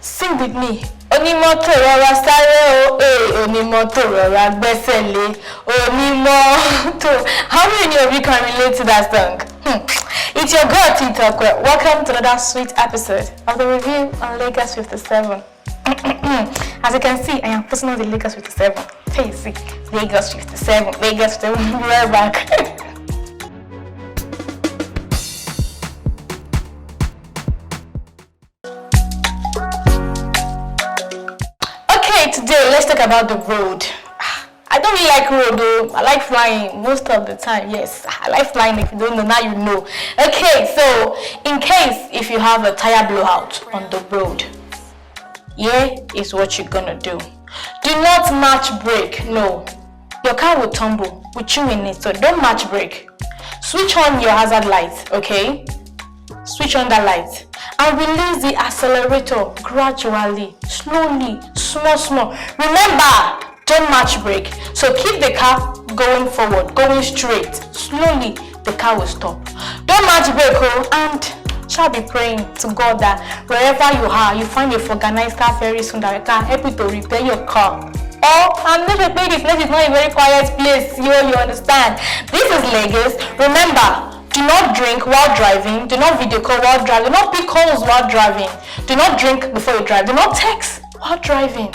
Sing with me. Onimoto rọra sáré o, onimoto rọra gbẹ́sẹ̀ lé, onimoto. How many of you can relate to that song? It's your girl Titokwe. Welcome to another sweet episode of the review on Lagos 57. As you can see, I am posting on the Lagos 57. Hey, you see, Lagos 57, Lagos 57. We're right back. Today, let's talk about the road. I don't really like road though. I like flying most of the time. Yes, I like flying. If you don't know, now you know. Okay, so in case if you have a tire blowout on the road, here is what you're gonna do. Do not match brake. No, your car will tumble with you in it, so don't match brake. Switch on your hazard light, okay? Switch on that light and release the accelerator gradually, slowly, small. Remember, don't match brake. So keep the car going forward, going straight. Slowly, the car will stop. Don't match brake, and shall be praying to God that wherever you are, you find a organized car very soon that can help you to repair your car. And make sure the place is not a very quiet place. You understand? This is Lagos. Remember, do not drink while driving. Do not video call while driving. Do not pick calls while driving. Do not drink before you drive. Do not text while driving.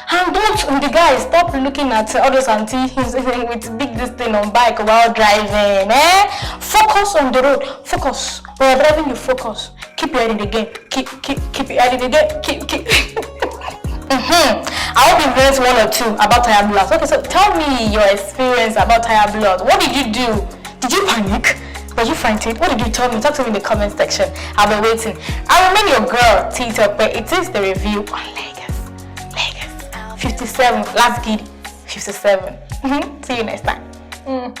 And don't, the guys, stop looking at all those aunties with big this thing on bike while driving. Focus on the road. Focus. When you're driving, you focus. Keep your head in the game. Keep your head in the game. Keep. I hope you've learned one or two about tire blowouts. Okay, so tell me your experience about tire blowouts. What did you do? Did you panic? Did you find it? What did you tell me? Talk to me in the comment section. I'll be waiting. I remain your girl, Titokwe. It is the review on Lagos 57. Last giddy 57. See you next time.